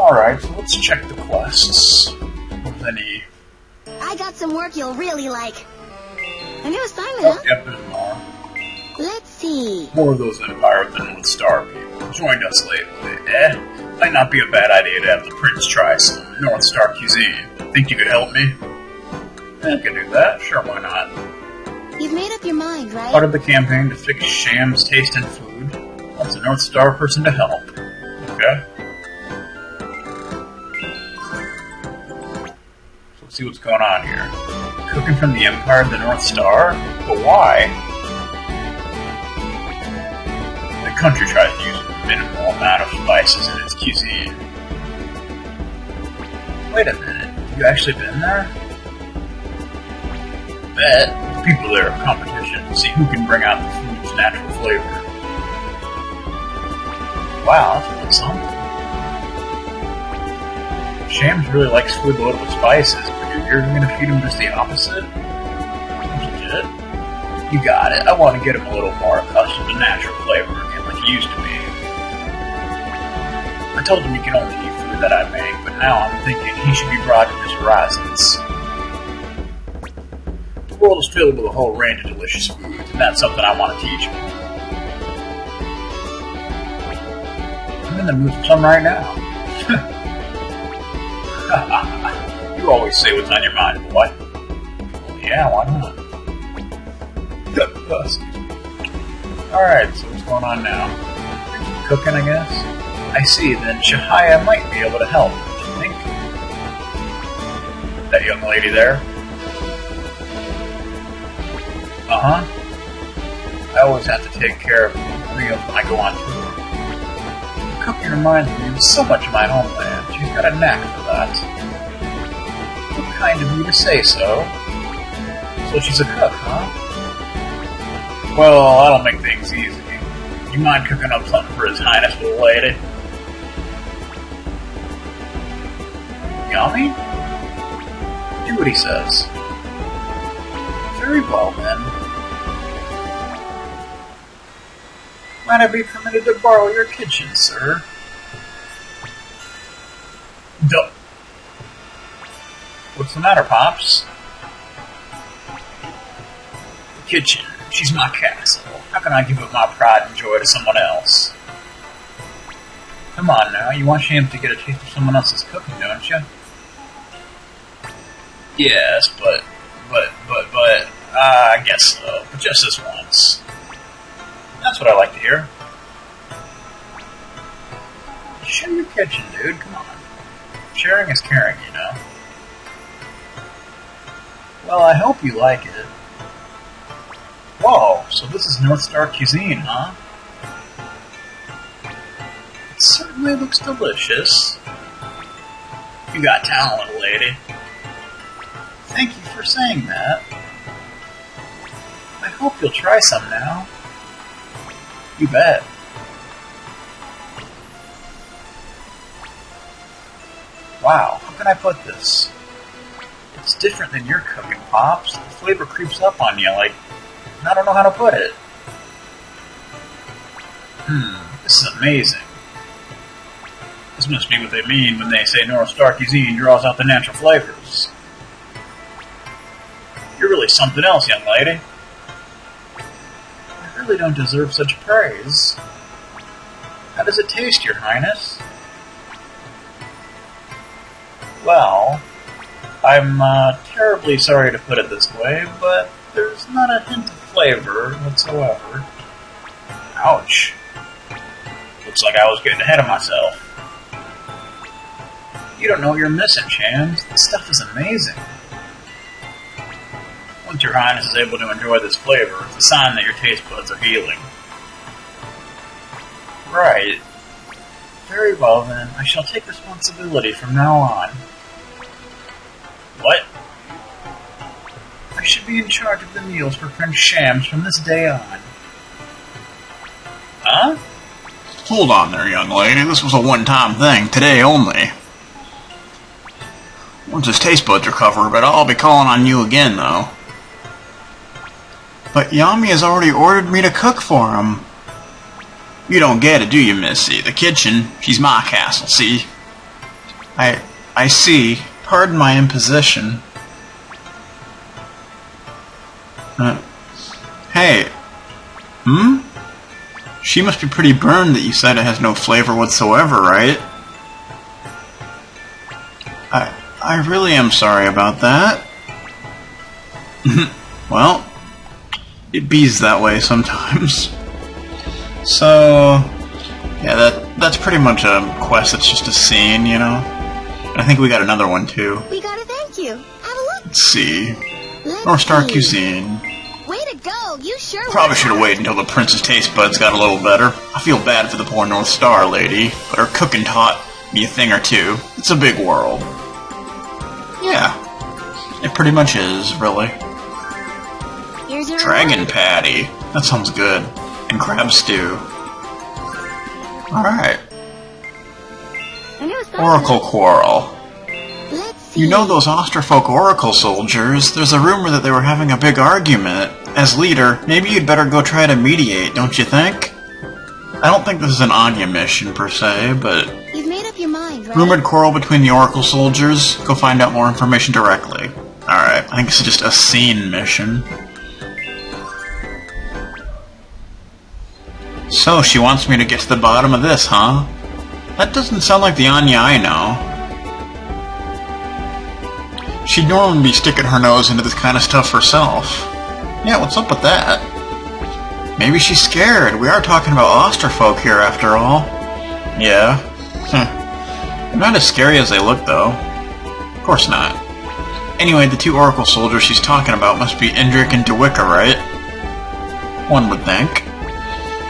Alright, so let's check the quests. With any... I got some work you'll really like. A new assignment, huh? Yep, there's more. Let's see. More of those Empire of the North Star people joined us lately. Might not be a bad idea to have the Prince try some North Star Cuisine. Think you could help me? I can do that. Sure, why not? You've made up your mind, right? Part of the campaign to fix Sham's taste in food. Wants a North Star person to help. Okay. So let's see what's going on here. Cooking from the Empire of the North Star? But why? The country tries to use a minimal amount of spices in its cuisine. Wait a minute. You actually been there? Bet. The people there are competition to see who can bring out the food's natural flavor. Wow, that's really something. Shams really likes food loaded with spices, but you're gonna feed him just the opposite? Legit? You got it. I want to get him a little more accustomed to natural flavor again like he used to be. I told him he can only eat food that I make, but now I'm thinking he should be broadening his horizons. The world is filled with a whole range of delicious foods, and that's something I want to teach him. I'm in the mood for some right now. You always say what's on your mind, boy. Well, yeah, why not? Alright, so what's going on now? Cooking, I guess? I see, then Shahaya might be able to help, don't you think? That young lady there? Uh-huh. I always have to take care of meals when I go on tour. Cooking reminds me of so much of my homeland. She's got a knack for that. What kind of you to say so? So she's a cook, huh? Well, that'll make things easy. You mind cooking up something for His Highness, little lady? Yummy? Do what he says. Very well, then. Might I be permitted to borrow your kitchen, sir? Duh. What's the matter, Pops? The kitchen. She's my castle. How can I give up my pride and joy to someone else? Come on now, you want Shams to get a taste of someone else's cooking, don't you? Yes, but, I guess so. But just this once. That's what I like to hear. Share your kitchen, dude. Come on. Sharing is caring, you know. Well, I hope you like it. Whoa, so this is North Star Cuisine, huh? It certainly looks delicious. You got talent, little lady. Thank you for saying that. I hope you'll try some now. You bet. Wow, how can I put this? It's different than your cooking, Pops. The flavor creeps up on you like... I don't know how to put it. This is amazing. This must be what they mean when they say North Star Cuisine draws out the natural flavors. You're really something else, young lady. I really don't deserve such praise. How does it taste, Your Highness? Well, I'm terribly sorry to put it this way, but there's not a hint of flavor whatsoever. Ouch. Looks like I was getting ahead of myself. You don't know what you're missing, Shams. This stuff is amazing. Once Your Highness is able to enjoy this flavor, it's a sign that your taste buds are healing. Right. Very well then, I shall take responsibility from now on. What? I should be in charge of the meals for Prince Shams from this day on. Huh? Hold on there, young lady. This was a one-time thing, today only. Once his taste buds recover, but I'll be calling on you again, though. But Yami has already ordered me to cook for him. You don't get it, do you, Missy? The kitchen, she's my castle, see? I see. Pardon my imposition. Hey. She must be pretty burned that you said it has no flavor whatsoever, right? I really am sorry about that. Well, it bees that way sometimes. So, yeah, that's pretty much a quest. It's just a scene, you know? I think we got another one, too. We gotta thank you. Have a look. Let's see. North Star see. Cuisine. Way to go. You sure Probably worked should have hard. waited until the prince's taste buds got a little better. I feel bad for the poor North Star lady, but her cooking taught me a thing or two. It's a big world. Yeah. It pretty much is, really. Here's your Dragon reward. patty. That sounds good. And crab stew. Alright. I knew it was Oracle Quarrel. Let's see. You know those Osterfolk Oracle soldiers? There's a rumor that they were having a big argument. As leader, maybe you'd better go try to mediate, don't you think? I don't think this is an Anya mission, per se, but... You've made up your mind, right? Rumored quarrel between the Oracle soldiers. Go find out more information directly. Alright, I think this is just a scene mission. So, she wants me to get to the bottom of this, huh? That doesn't sound like the Anya I know. She'd normally be sticking her nose into this kind of stuff herself. Yeah, what's up with that? Maybe she's scared. We are talking about Osterfolk here, after all. Yeah. They're not as scary as they look, though. Of course not. Anyway, the two Oracle soldiers she's talking about must be Indrik and Dewicka, right? One would think.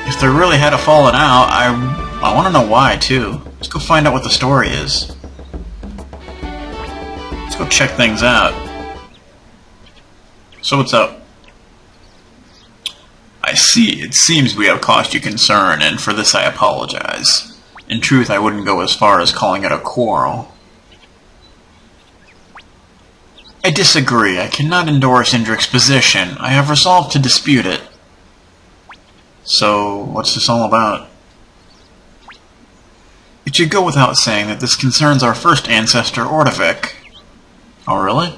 If they really had a falling out, I want to know why, too. Let's go find out what the story is. Let's go check things out. So what's up? I see. It seems we have caused you concern, and for this I apologize. In truth, I wouldn't go as far as calling it a quarrel. I disagree. I cannot endorse Indrik's position. I have resolved to dispute it. So, what's this all about? It should go without saying that this concerns our first ancestor, Ordovik. Oh, really?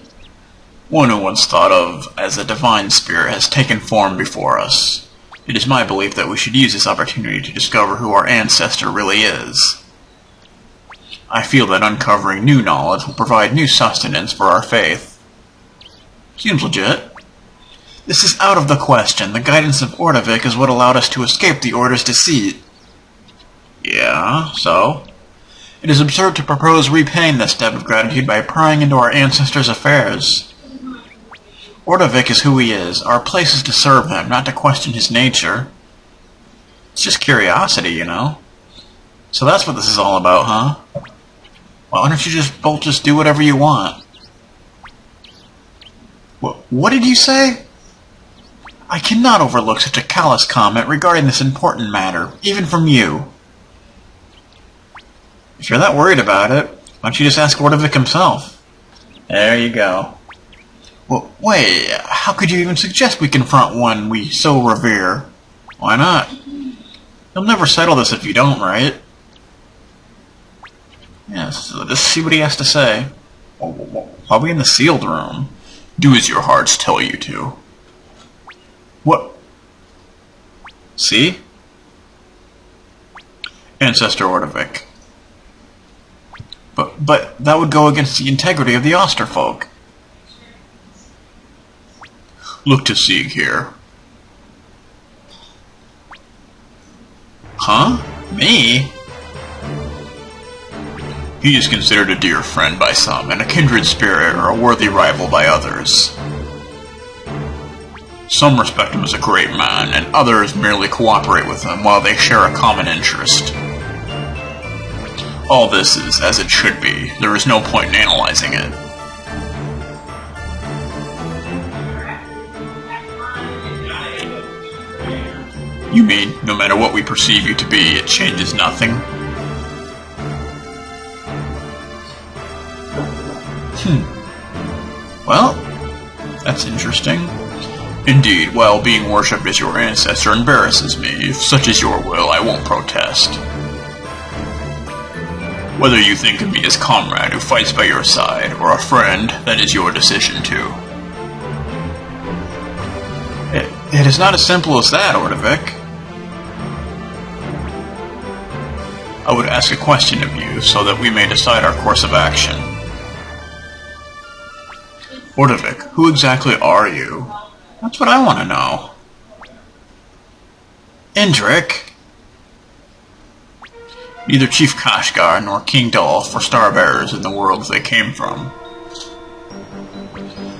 One who once thought of as a divine spirit has taken form before us. It is my belief that we should use this opportunity to discover who our ancestor really is. I feel that uncovering new knowledge will provide new sustenance for our faith. Seems legit. This is out of the question. The guidance of Ordovik is what allowed us to escape the Order's deceit. Yeah, so? It is absurd to propose repaying this debt of gratitude by prying into our ancestors' affairs. Ordovik is who he is. Our place is to serve him, not to question his nature. It's just curiosity, you know? So that's what this is all about, huh? Why don't you both just do whatever you want? What did you say? I cannot overlook such a callous comment regarding this important matter, even from you. If you're that worried about it, why don't you just ask Ordovik himself? There you go. Well, wait, how could you even suggest we confront one we so revere? Why not? You'll never settle this if you don't, right? Yes, let's see what he has to say. Why are we in the sealed room? Do as your hearts tell you to. What? See? Ancestor Ordovik. But that would go against the integrity of the Osterfolk. Look to Sieg here. Huh? Me? He is considered a dear friend by some, and a kindred spirit or a worthy rival by others. Some respect him as a great man, and others merely cooperate with him while they share a common interest. All this is as it should be. There is no point in analyzing it. You mean, no matter what we perceive you to be, it changes nothing? Well, that's interesting. Indeed, while being worshipped as your ancestor embarrasses me, if such is your will, I won't protest. Whether you think of me as comrade who fights by your side, or a friend, that is your decision too. It is not as simple as that, Ordovik. I would ask a question of you, so that we may decide our course of action. Ordovik, who exactly are you? That's what I want to know. Indrik. Neither Chief Kashgar nor King Dolph were Starbearers in the worlds they came from.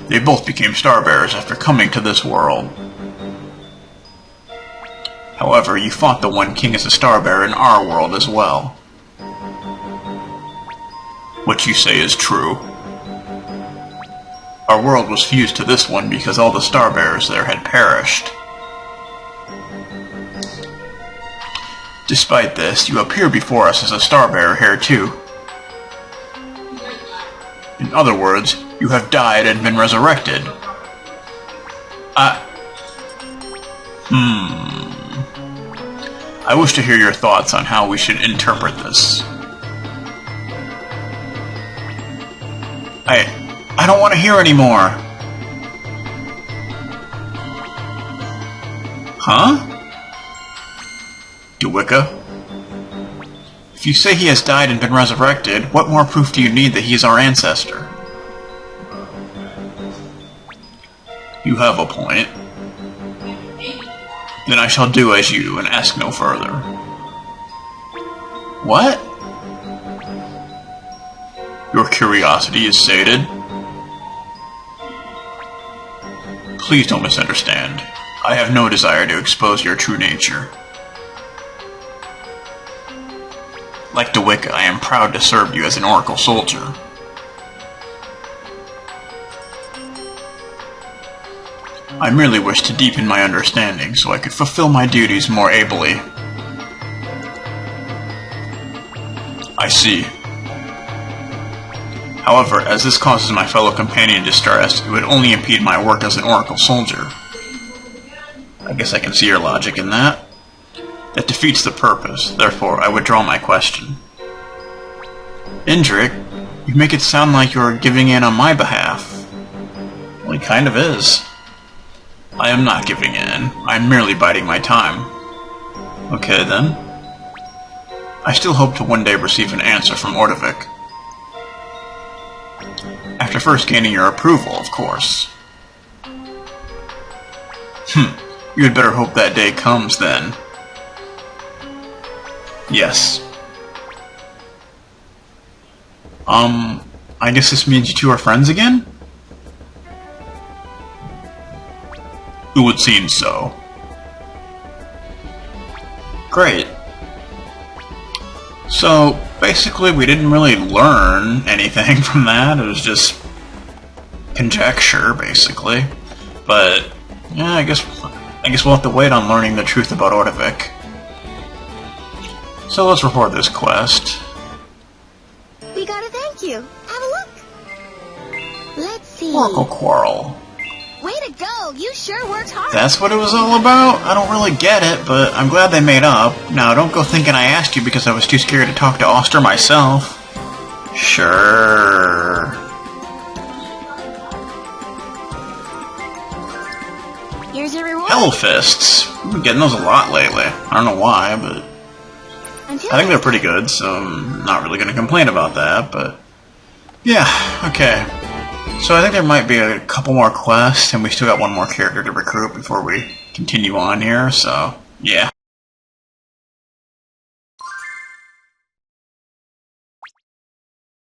They both became Starbearers after coming to this world. However, you fought the one king as a Starbearer in our world as well. What you say is true. Our world was fused to this one because all the Starbearers there had perished. Despite this, you appear before us as a Starbearer here too. In other words, you have died and been resurrected. I wish to hear your thoughts on how we should interpret this. I don't want to hear anymore. Huh? Dewicca? If you say he has died and been resurrected, what more proof do you need that he is our ancestor? You have a point. Then I shall do as you and ask no further. What? Your curiosity is sated? Please don't misunderstand. I have no desire to expose your true nature. Like Dewicca, I am proud to serve you as an Oracle soldier. I merely wish to deepen my understanding so I could fulfill my duties more ably. I see. However, as this causes my fellow companion distress, it would only impede my work as an Oracle soldier. I guess I can see your logic in that. That defeats the purpose, therefore I withdraw my question. Indrik, you make it sound like you're giving in on my behalf. Well, he kind of is. I am not giving in. I'm merely biding my time. Okay, then. I still hope to one day receive an answer from Ordovik. After first gaining your approval, of course. You had better hope that day comes, then. Yes. I guess this means you two are friends again? It would seem so. Great. So, basically we didn't really learn anything from that. It was just conjecture, basically. But, yeah, I guess we'll have to wait on learning the truth about Ordovik. So let's report this quest. We gotta thank you. Have a look. Let's see. Oracle Quarrel. Way to go. You sure worked hard. That's what it was all about? I don't really get it, but I'm glad they made up. Now, don't go thinking I asked you because I was too scared to talk to Oster myself. Sure. Here's your reward. Hellfists. I've been getting those a lot lately. I don't know why, but I think they're pretty good, so I'm not really going to complain about that, but yeah, okay. So I think there might be a couple more quests, and we still got one more character to recruit before we continue on here, so yeah.